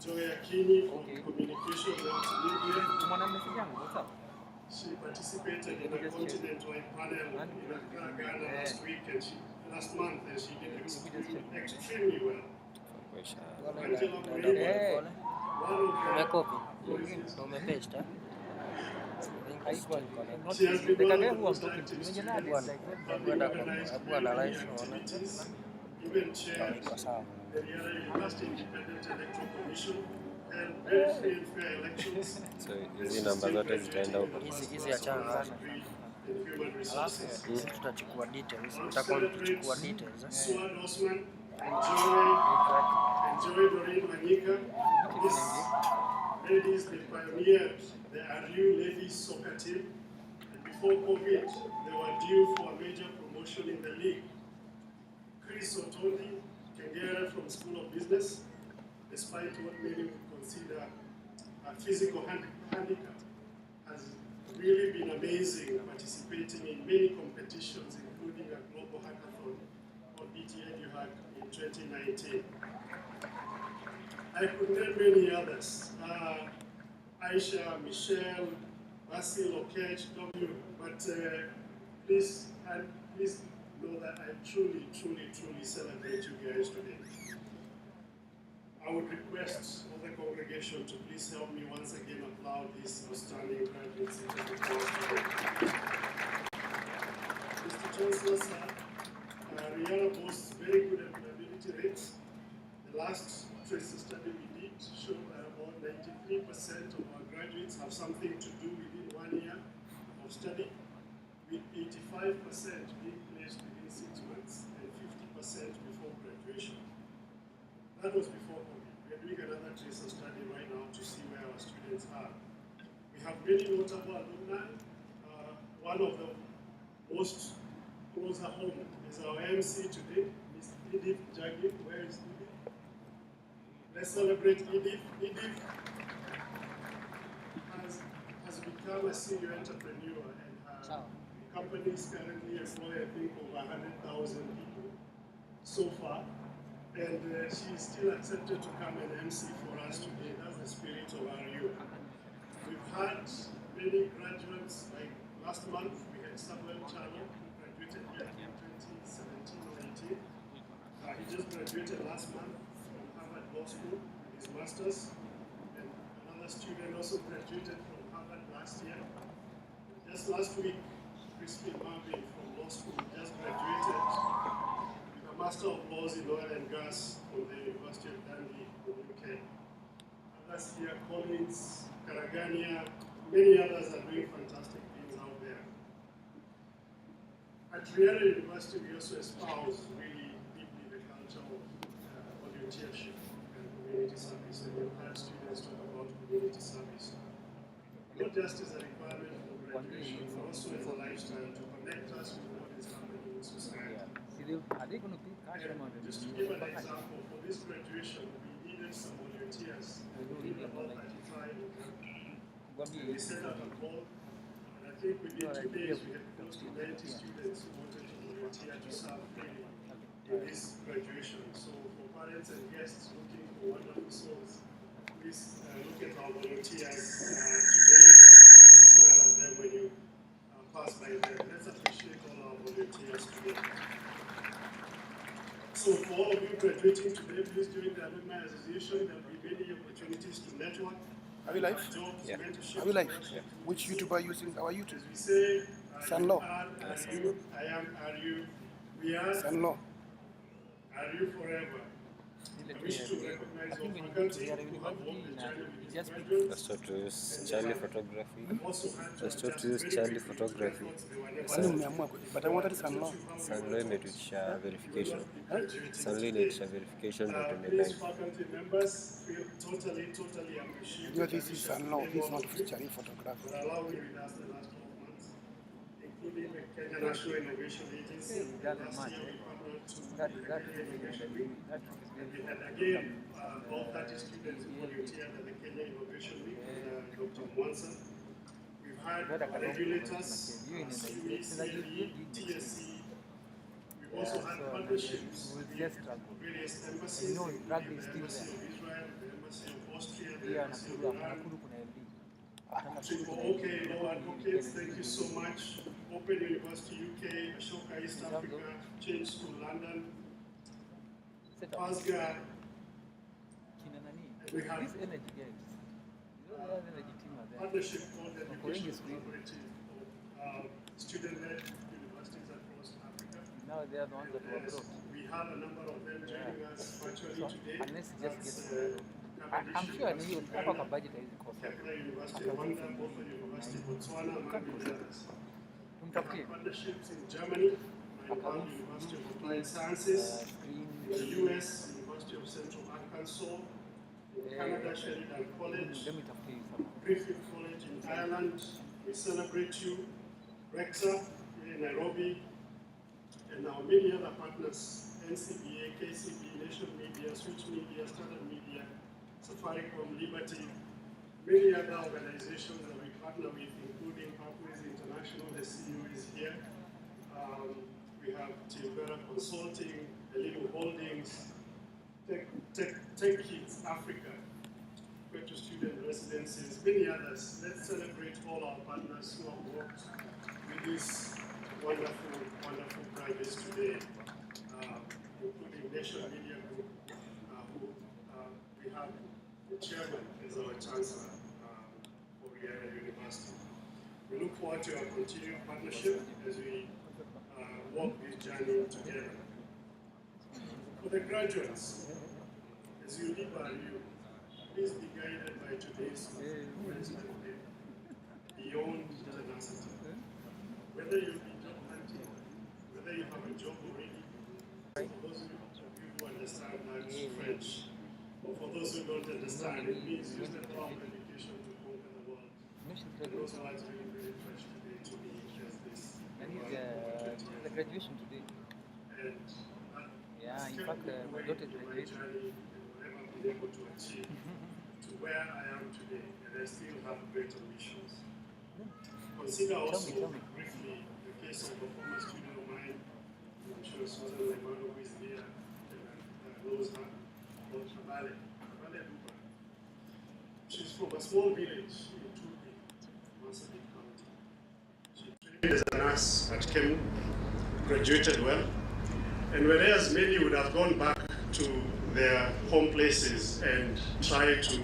Joy Akini from Communication Multimedia. She participated in a continent-wide panel in Accra, Ghana last month, and she did extremely well. Angela Muriba, she has been one of the most active students, helping organize many activities, even chaired the Riara University Independent Electoral Commission, held very free and fair elections. So hizi namba zote zitaenda huko. Hizi achana sasa. Alafu tutachukua details, tutachukua details. Swad Osman, enjoy Doreen Manyika. These ladies, they pioneered the RU ladies soccer team, and before COVID, they were due for a major promotion in the league. Chris Otondi Kengera from School of Business, despite what many would consider a physical handicap, has really been amazing, participating in many competitions, including a global hackathon or BTEduHack in 2019. I could name many others, Aisha, Michelle, Basil, Okech, W, but please know that I truly celebrate you guys today. I would request all the congregation to please help me once again applaud these outstanding graduates in the course today. Mr. Chancellor, sir, Riara boasts very good employability rates. The last tracer study we did showed that about 93% of our graduates have something to do within 1 year of study, with 85% being placed within 6 months and 50% before graduation. That was before COVID. We are doing another tracer study right now to see where our students are. We have many notable alumni. One of the most closer home is our MC today, Ms. Edith Jagi. Where is Edith? Let's celebrate Edith. Edith has become a serial entrepreneur, and her companies currently employ, I think, over 100,000 people so far. And she is still accepted to come and MC for us today. That's the spirit of RU. We've had many graduates, like last month we had Samuel Chalo, who graduated here in 2017 or 18. He just graduated last month from Harvard Law School with his master's. And another student also graduated from Harvard last year. Just last week, Crispin Marvin from law school just graduated with a Master of Laws in Oil and Gas from the University of Dundee in the UK. Others here, Collins, Karagania, many others are doing fantastic things out there. At Riara University, we also espouse really deeply the culture of volunteership and community service. And we've had students talk about community service. Not just as a requirement for graduation, but also as a lifestyle to connect us with what is happening in society. And just to give an example, for this graduation, we needed some volunteers. We needed about 35 of them. We set up a call, and I think within 2 days we had close to 90 students who wanted to volunteer to serve freely in this graduation. So for parents and guests looking for wonderful souls, please look at our volunteers today and please smile at them when you pass by them. Let's appreciate all our volunteers today. So for all of you graduating today, please join the Alumni Association. There will be many opportunities to network. Are we live? Jobs, Yeah. mentorship. Are we live? Yeah. Which YouTube are you using? Our YouTube? As we say, Sanlo. RU, I am RU. We are Sanlo. RU forever. I wish to recognize your faculty who have worked the journey with these graduates. Let's start to use child photography. Also had to Let's start to adjust use very child quickly to photography. methods they were never Kwani umeamua but I wanted Sanlo. Sanlo imetuisha verification. Sanlo inaisha verification ndio tuende These live. faculty members feel totally appreciated. You this is Sanlo. This is not child photography. For allowing with us the last 12 months, including the Kenya National Innovation Agency. Last year we partnered to the Kenya Innovation Week. And we had again all 30 students who volunteered at the Kenya Innovation Week with Dr. Mwansa. We've had regulators, CUE, CLE, TSC. We've also had partnerships with various embassies, including the Embassy of Israel, the Embassy of pia Nakuru kuna LD. Triple OK, Law Advocates, thank you so much. Open University UK, Ashoka East Africa, Change School London, Pasga, we have These energy guys. You know, they have energy team are there. partnership called the Education Collaborative of student-led universities across Africa. Now they are the ones that were Yes, abroad. we have a number of them joining us virtually So, today. unless it just That's, gets I'm sure I knew hapa kwa budget hizi kosa. Kepler University Rwanda, Boffa University Botswana, among many others. We have Tumtafutie partnerships in Germany, Nairobi University of Applied Sciences, in the US, University of Central Arkansas, in Canada, Sheridan College, let me tafutie hizi hapa. Griffith College in Ireland. We celebrate you, Rexa in Nairobi, and our many other partners, NCBA, KCB, Nation Media, Switch Media, Standard Media, Safaricom, Liberty, many other organizations that we partner with, including Pathways International, the CEO is here. We have Tilbera Consulting, Elimu Holdings, Tech Kids Africa, Queto Student Residencies, many others. Let's celebrate all our partners who have worked with these wonderful, wonderful graduates today, including Nation Media Group, who we have the chairman as our chancellor for Riara University. We look forward to our continued partnership as we walk this journey together. For the graduates, as you leave our you, please be guided by today's commencement day, beyond tenacity. Whether you be job hunting, whether you have a job already, for those of you who understand French, or for those who don't understand, it means use the power of education to conquer the world. And those words really, really fresh today to me as this. The graduation today. And Yeah, in fact, my daughter graduated. Journey and whatever I've been able to achieve to where I am today, and I still have great ambitions. Consider also briefly the case of a former student of mine, I'm sure Susan Lemano, who is here and knows her, called Kabale Duba. She's from a small village in Tupi, Marsabit County. She trained as a nurse at Kemu, graduated well, and whereas many would have gone back to their home places and tried to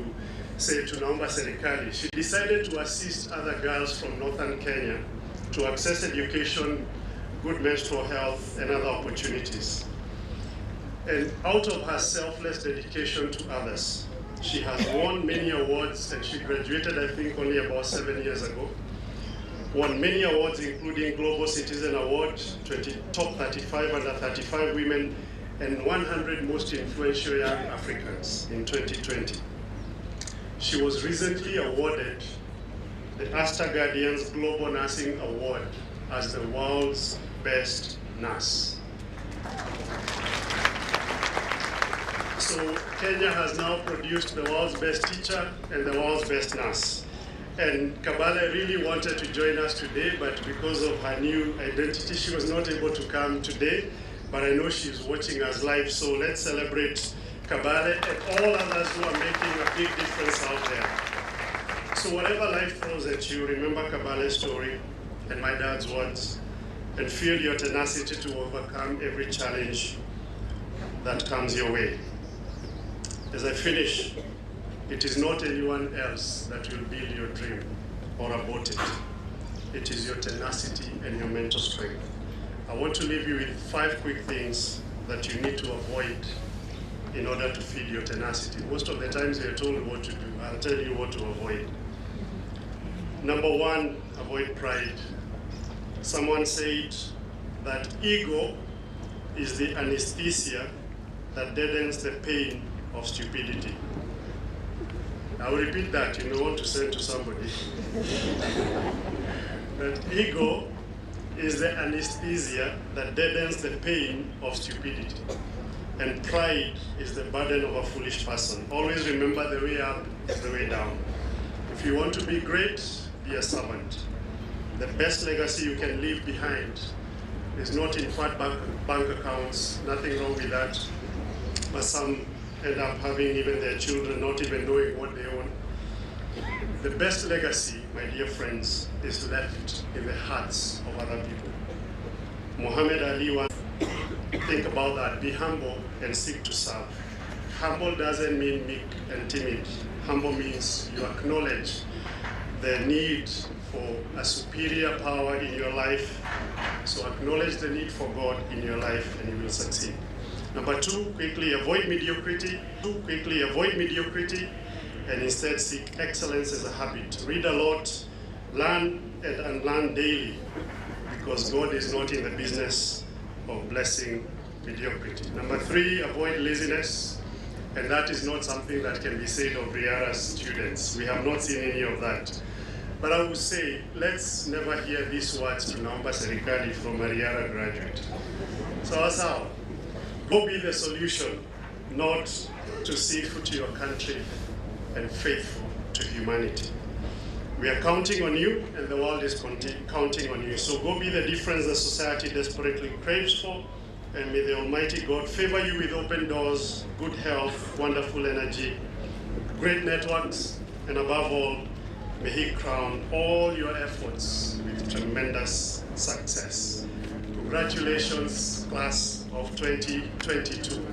say tunaomba serikali, she decided to assist other girls from northern Kenya to access education, good menstrual health, and other opportunities. And out of her selfless dedication to others, she has won many awards, and she graduated, I think, only about 7 years ago. Won many awards, including Global Citizen Award, top 35 under 35 women, and 100 most influential young Africans in 2020. She was recently awarded the Astor Guardians Global Nursing Award as the world's best nurse. So Kenya has now produced the world's best teacher and the world's best nurse. And Kabale really wanted to join us today, but because of her new identity, she was not able to come today. But I know she's watching us live, so let's celebrate Kabale and all others who are making a big difference out there. So whatever life throws at you, remember Kabale's story and my dad's words, and feel your tenacity to overcome every challenge that comes your way. As I finish, it is not anyone else that will build your dream or abort it. It is your tenacity and your mental strength. I want to leave you with 5 quick things that you need to avoid in order to feed your tenacity. Most of the times you're told what to do. I'll tell you what to avoid. Number 1, avoid pride. Someone said that ego is the anesthesia that deadens the pain of stupidity. I will repeat that, you may want to send to somebody. That ego is the anesthesia that deadens the pain of stupidity. And pride is the burden of a foolish person. Always remember the way up is the way down. If you want to be great, be a servant. The best legacy you can leave behind is not in fat bank accounts, nothing wrong with that, but some end up having even their children not even knowing what they own. The best legacy, my dear friends, is left in the hearts of other people. Muhammad Ali once think about that, be humble and seek to serve. Humble doesn't mean meek and timid. Humble means you acknowledge the need for a superior power in your life. So acknowledge the need for God in your life and you will succeed. Number two, quickly avoid mediocrity. And instead seek excellence as a habit. Read a lot, learn and unlearn daily, because God is not in the business of blessing mediocrity. Number three, avoid laziness. And that is not something that can be said of Riara's students. We have not seen any of that. But I would say, let's never hear these words tunaomba serikali from a Riara graduate. Sawa sawa. Go be the solution, not to faithful to your country and faithful to humanity. We are counting on you, and the world is counting on you. So go be the difference the society desperately craves for, and may the Almighty God favor you with open doors, good health, wonderful energy, great networks, and above all, may He crown all your efforts with tremendous success. Congratulations, class of 2022.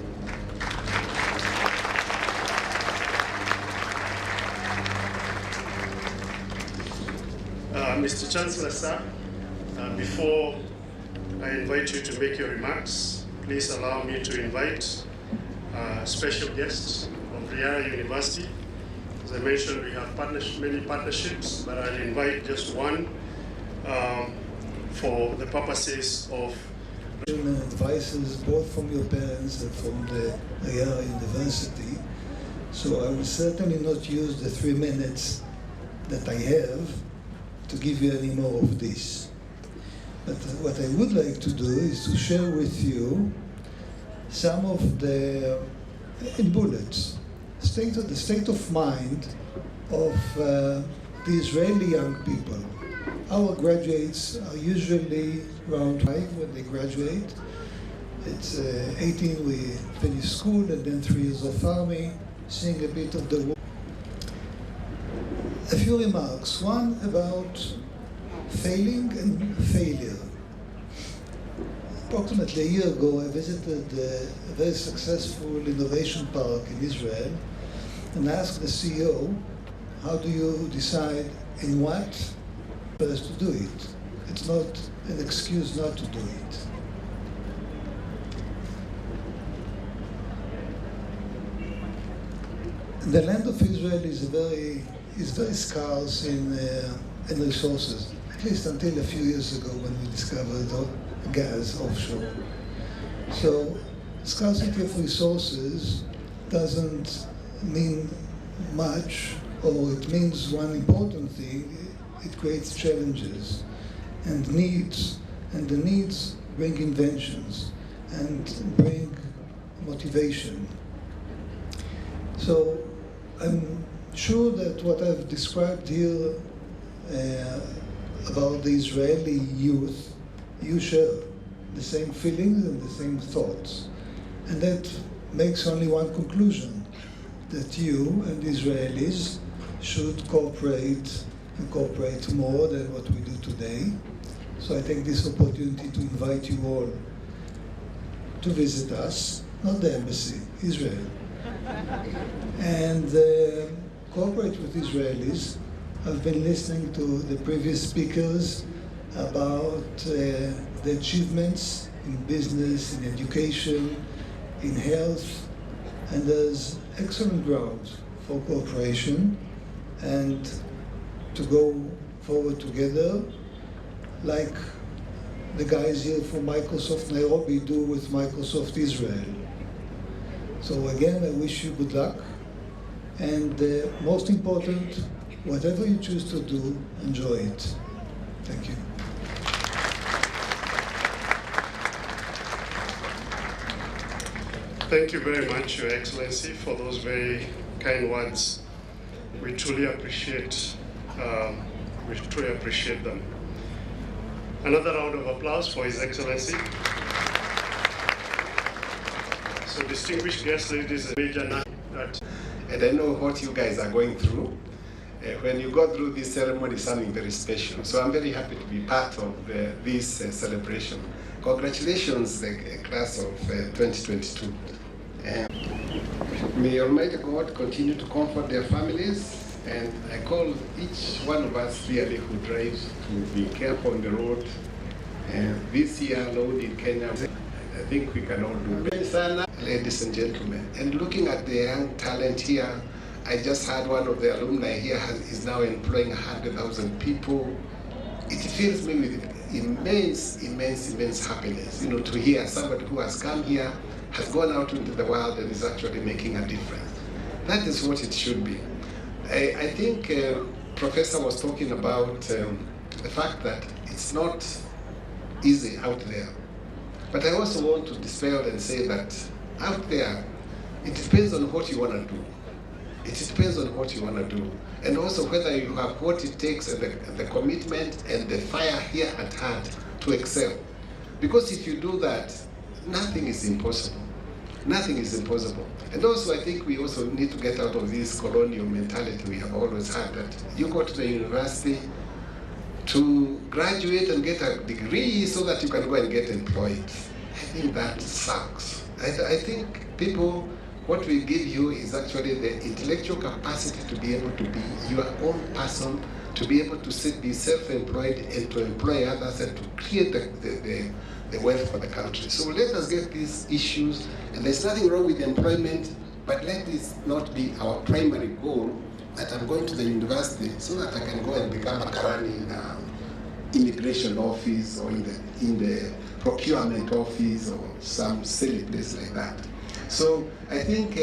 Mr. Chancellor, sir, before I invite you to make your remarks, please allow me to invite special guests of Riara University. As I mentioned, we have many partnerships, but I'll invite just one for the purposes of advices both from your parents and from the Riara University. So I will certainly not use the 3 minutes that I have to give you any more of this. But what I would like to do is to share with you some of the, in bullets, the state of mind of the Israeli young people. Our graduates are usually around 5 when they graduate. It's 18 we finish school, and then 3 years of army, seeing a bit of the world. A few remarks. One about failing and failure. Approximately a year ago, I visited a very successful innovation park in Israel and asked the CEO, how do you decide in what first to do it? It's not an excuse not to do it. The land of Israel is very scarce in resources, at least until a few years ago when we discovered gas offshore. So scarcity of resources doesn't mean much, or it means one important thing: it creates challenges and needs, and the needs bring inventions and bring motivation. So I'm sure that what I've described here about the Israeli youth, you share the same feelings and the same thoughts. And that makes only one conclusion, that you and the Israelis should cooperate and cooperate more than what we do today. So I take this opportunity to invite you all to visit us, not the embassy, Israel, and cooperate with Israelis. I've been listening to the previous speakers about the achievements in business, in education, in health, and there's excellent grounds for cooperation and to go forward together, like the guys here from Microsoft Nairobi do with Microsoft Israel. So again, I wish you good luck, and most important, whatever you choose to do, enjoy it. Thank you. Thank you very much, Your Excellency, for those very kind words. We truly appreciate them. Another round of applause for His Excellency. So distinguished guests, ladies and major that. And I know what you guys are going through. When you go through this ceremony, something very special. So I'm very happy to be part of this celebration. Congratulations, the class of 2022. May Almighty God continue to comfort their families. And I call each one of us really who drives to be careful on the road. And this year alone in Kenya, I think we can all do better. Ladies and gentlemen, and looking at the young talent here, I just had one of the alumni here is now employing 100,000 people. It fills me with immense happiness, to hear somebody who has come here, has gone out into the world and is actually making a difference. That is what it should be. I think Professor was talking about the fact that it's not easy out there. But I also want to dispel and say that out there, it depends on what you want to do. It depends on what you want to do. And also whether you have what it takes and the commitment and the fire here at heart to excel. Because if you do that, nothing is impossible. Nothing is impossible. And also I think we also need to get out of this colonial mentality we have always had, that you go to the university to graduate and get a degree so that you can go and get employed. I think that sucks. I think people, what we give you is actually the intellectual capacity to be able to be your own person, to be able to be self-employed and to employ others and to create the wealth for the country. So let us get these issues, and there's nothing wrong with employment, but let this not be our primary goal, that I'm going to the university so that I can go and become a karani in an immigration office or in the procurement office or some silly place like that. So I think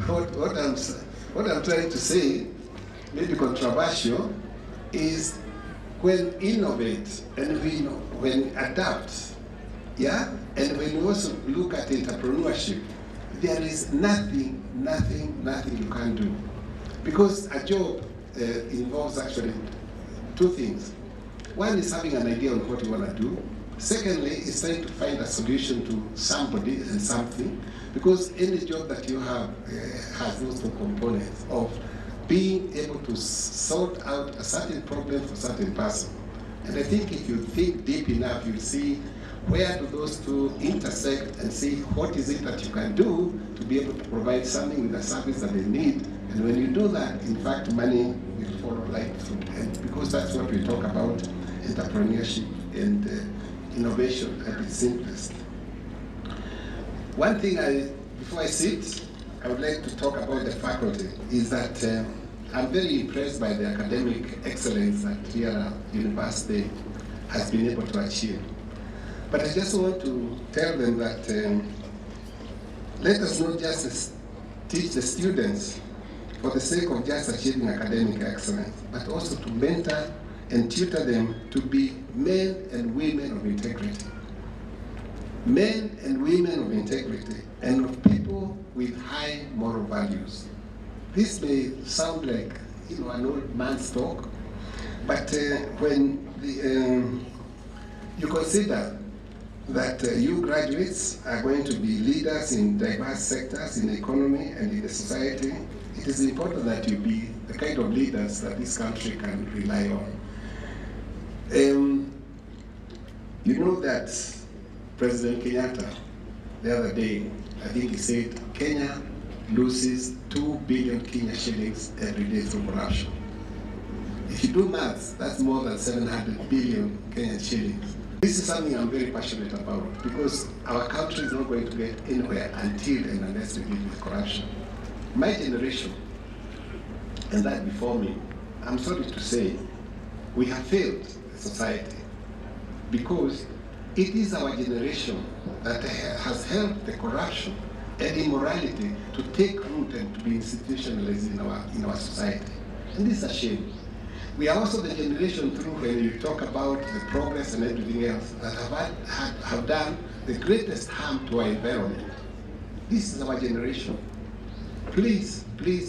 what I'm trying to say, maybe controversial, is when innovate and when adapt, yeah, and when we also look at entrepreneurship, there is nothing you can do. Because a job involves actually two things. One is having an idea on what you want to do. Secondly, is trying to find a solution to somebody and something. Because any job that you have has those two components of being able to sort out a certain problem for a certain person. And I think if you think deep enough, you'll see where do those two intersect and see what is it that you can do to be able to provide something with a service that they need. And when you do that, in fact, money will follow like through. And because that's what we talk about, entrepreneurship and innovation at its simplest. One thing, before I sit, I would like to talk about the faculty, is that I'm very impressed by the academic excellence that Riara University has been able to achieve. But I just want to tell them that let us not just teach the students for the sake of just achieving academic excellence, but also to mentor and tutor them to be men and women of integrity. Men and women of integrity and of people with high moral values. This may sound like an old man's talk, but when you consider that you graduates are going to be leaders in diverse sectors in the economy and in the society, it is important that you be the kind of leaders that this country can rely on. You know that President Kenyatta, the other day, I think he said, Kenya loses 2 billion Kenya shillings every day through corruption. If you do maths, that's more than 700 billion Kenyan shillings. This is something I'm very passionate about, because our country is not going to get anywhere until and unless we deal with corruption. My generation, and that before me, I'm sorry to say, we have failed as a society, because it is our generation that has helped the corruption and immorality to take root and to be institutionalized in our society. And this is a shame. We are also the generation through, when you talk about the progress and everything else, that have done the greatest harm to our environment. This is our generation. Please,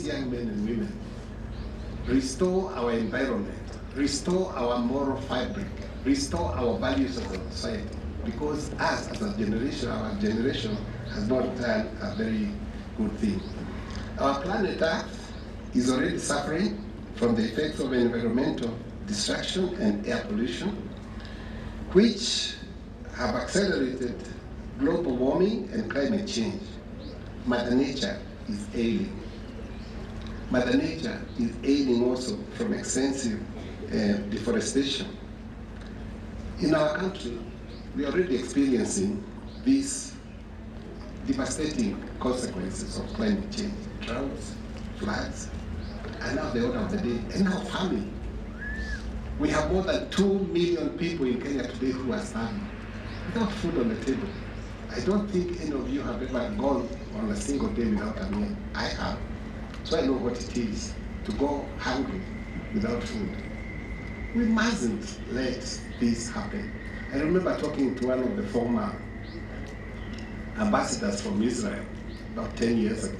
young men and women, restore our environment, restore our moral fabric, restore our values as a society. Because us, as a generation, our generation has not done a very good thing. Our planet Earth is already suffering from the effects of environmental destruction and air pollution, which have accelerated global warming and climate change. Mother Nature is ailing. Mother Nature is ailing also from extensive deforestation. In our country, we are already experiencing these devastating consequences of climate change: droughts, floods, and now the order of the day, and now famine. We have more than 2 million people in Kenya today who are starving, without food on the table. I don't think any of you have ever gone on a single day without a meal. I have. So I know what it is to go hungry without food. We mustn't let this happen. I remember talking to one of the former ambassadors from Israel about 10 years ago.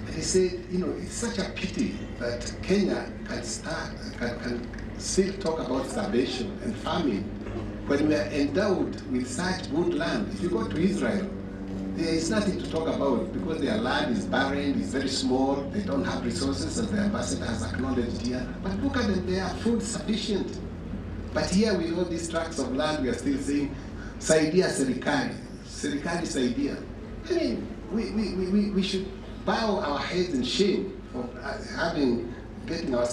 And he said, it's such a pity that Kenya can still talk about starvation and famine when we are endowed with such good land. If you go to Israel, there is nothing to talk about because their land is barren, it's very small, they don't have resources, as the ambassador has acknowledged here. But look at them, they are food sufficient. But here with all these tracts of land, we are still saying, saidia serikali, serikali saidia. I mean, we should bow our heads in shame for getting our